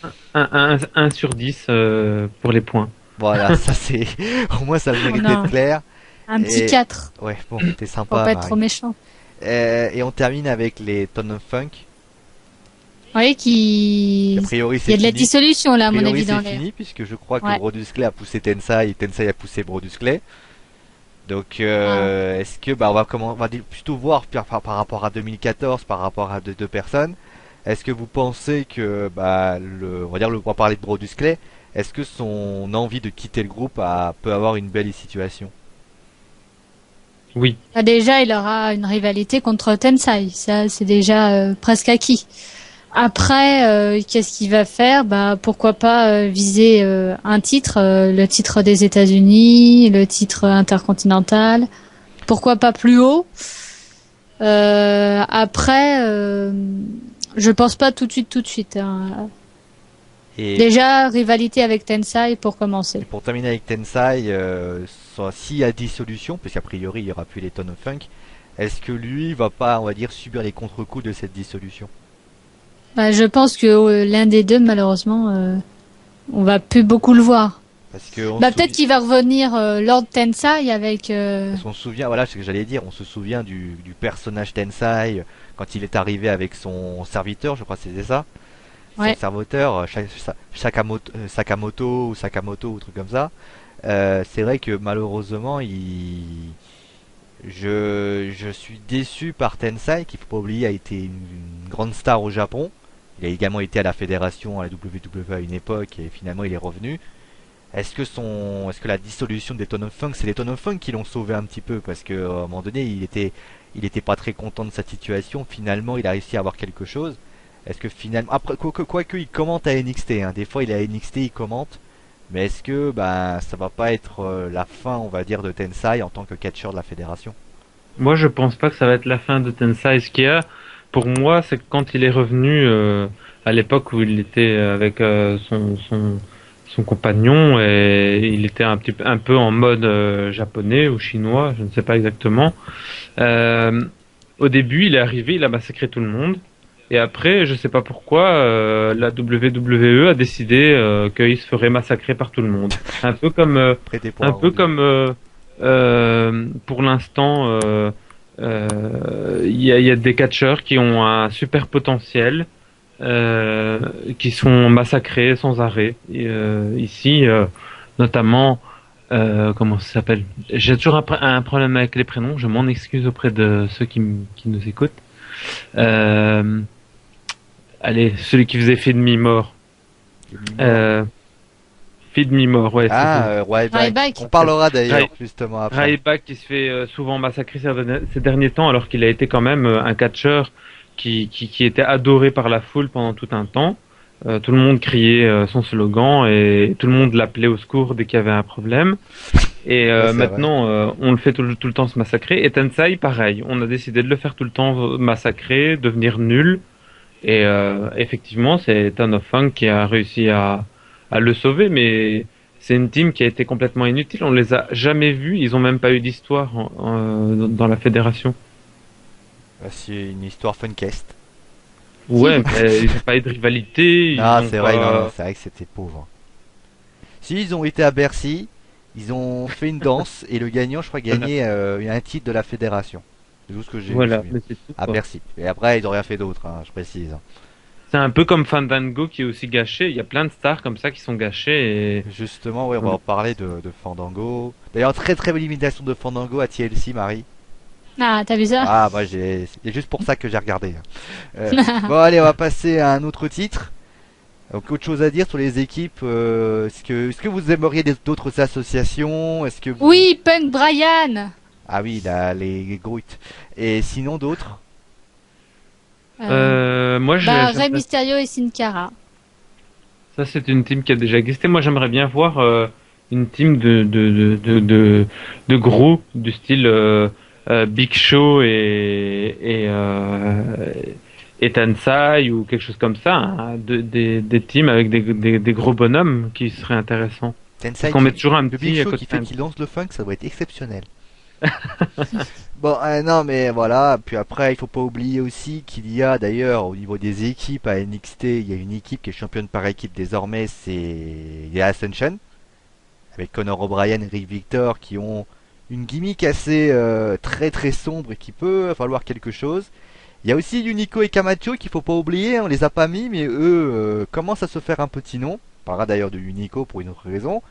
un sur 10 pour les points. Voilà, ça c'est. Au moins ça le on mérite a d'être clair. un petit Et 4, ouais, bon, t'es pour sympa, pas être trop Marie. méchant. Et on termine avec les Ton of Funk. Oui, A priori il c'est y a de la fini. dissolution, là, A à mon priori avis, dans c'est l'air. fini puisque je crois que Ouais. Brodus Clay a poussé Tensai et Tensai a poussé Brodus Clay. Donc Ah. est-ce que bah on va plutôt voir par rapport à 2014 par rapport à deux personnes. Est-ce que vous pensez que bah on va parler de Brodus Clay. Est-ce que son envie de quitter le groupe peut avoir une belle situation? Oui. Bah, déjà, il aura une rivalité contre Tensai. Ça, c'est déjà presque acquis. Après, qu'est-ce qu'il va faire? Bah, pourquoi pas viser un titre, le titre des États-Unis, le titre intercontinental. Pourquoi pas plus haut? Après, je pense pas tout de suite, hein. Et Déjà, rivalité avec Tensai pour commencer. pour terminer avec Tensai, s'il y a dissolution, parce qu'a priori il y aura plus les Ton of Funk, est-ce que lui va pas, on va dire, subir les contre-coups de cette dissolution? Bah, je pense que l'un des deux, malheureusement, on va plus beaucoup le voir. Parce que Bah, peut-être qu'il va revenir Lord Tensai avec. parce qu'on se souvient, voilà ce que j'allais dire, on se souvient du personnage Tensai quand il est arrivé avec son serviteur, je crois que c'était ça, son Ouais. serviteur, Sakamoto ou truc comme ça. C'est vrai que malheureusement, je suis déçu par Tensai, qui faut pas oublier a été une grande star au Japon. Il a également été à la fédération, à la WWE à une époque, et finalement il est revenu. est-ce que la dissolution des Ton of Funk, c'est les Ton of Funk qui l'ont sauvé un petit peu parce que à un moment donné, il était pas très content de sa situation. Finalement, il a réussi à avoir quelque chose. Est-ce que finalement, après quoique il commente à NXT, hein, des fois il est à NXT, il commente. Mais est-ce que ça va pas être la fin, on va dire, de Tensai en tant que catcheur de la fédération? Moi, je pense pas que ça va être la fin de Tensai. Ce qu'il y a, pour moi, c'est que quand il est revenu à l'époque où il était avec son compagnon et il était un peu en mode japonais ou chinois, je ne sais pas exactement. Euh, Au début, il est arrivé, il a massacré tout le monde. Et après, je sais pas pourquoi, la WWE a décidé qu'il se ferait massacrer par tout le monde. Un peu comme, Prêtez pour un peu arrondir. comme pour l'instant, il y a des catcheurs qui ont un super potentiel, qui sont massacrés sans arrêt. Et, ici, notamment, comment ça s'appelle? J'ai toujours un problème avec les prénoms. Je m'en excuse auprès de ceux qui nous écoutent. Euh, Allez, celui qui faisait Feed Me More. Euh, Feed Me More, ouais, c'est ça. Ah, Ryback. Ryback. On parlera d'ailleurs Ry- justement après. Ryback qui se fait souvent massacrer ces derniers temps alors qu'il a été quand même un catcheur qui était adoré par la foule pendant tout un temps. Tout le monde criait son slogan et tout le monde l'appelait au secours dès qu'il y avait un problème. Et Ouais, c'est vrai. maintenant, on le fait tout le temps se massacrer. Et Tensai, pareil. On a décidé de le faire tout le temps massacrer, devenir nul. Et effectivement, c'est Ton of Funk qui a réussi à le sauver, mais c'est une team qui a été complètement inutile. On les a jamais vus. Ils ont même pas eu d'histoire dans la fédération. C'est une histoire Funkest. Ouais, mais ils n'ont pas eu de rivalité. Ils Ah, ont c'est vrai, non, pas... non, c'est vrai que c'était pauvre. Si, ils ont été à Bercy, ils ont fait une danse et le gagnant, je crois, gagnait un titre de la fédération. C'est tout ce que j'ai me Voilà, souviens. mais c'est tout, À quoi. Bercy. Et après, ils ont rien fait d'autre, hein, je précise. C'est un peu comme Fandango qui est aussi gâché. Il y a plein de stars comme ça qui sont gâchées et Justement, ouais, on va en parler de Fandango. D'ailleurs, très très belle imitation de Fandango à TLC, Marie. Ah, t'as vu ça? Ah, bah, c'est juste pour ça que j'ai regardé. Bon, allez, on va passer à un autre titre. Donc, autre chose à dire sur les équipes. Est-ce que vous aimeriez d'autres associations? Est-ce que vous... Oui, Punk Brian. Ah oui, les Groot. Et sinon d'autres? moi Rey Mysterio et Sin Cara. ça c'est une team qui a déjà existé. Moi j'aimerais bien voir une team de gros du style Big Show et Tensai ou quelque chose comme ça, hein. Des teams avec des gros bonhommes qui seraient intéressants. Parce Tensai, qu'on met toujours un le Big petit à Show côté qui fait d'un- qu'il lance le funk, ça doit être exceptionnel. Bon, non, mais voilà. Puis après, il faut pas oublier aussi qu'il y a d'ailleurs au niveau des équipes à NXT, il y a une équipe qui est championne par équipe désormais, c'est les Ascension, avec Conor O'Brien et Rick Victor qui ont une gimmick assez très très sombre et qui peut falloir quelque chose. Il y a aussi Unico et Camacho qu'il faut pas oublier, hein, on les a pas mis, mais eux commencent à se faire un petit nom. On parlera d'ailleurs de Unico pour une autre raison.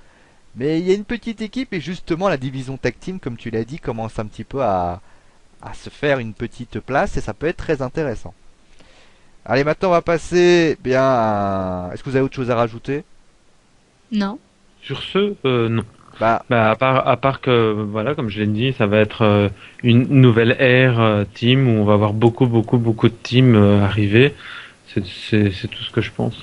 Mais il y a une petite équipe et justement la division tag team, comme tu l'as dit, commence un petit peu à se faire une petite place et ça peut être très intéressant. Allez, maintenant on va passer bien à... Est-ce que vous avez autre chose à rajouter? Non. Sur ce, non. Bah, Bah, à part que, voilà, comme je l'ai dit, ça va être une nouvelle ère team où on va avoir beaucoup de teams arriver. C'est tout ce que je pense.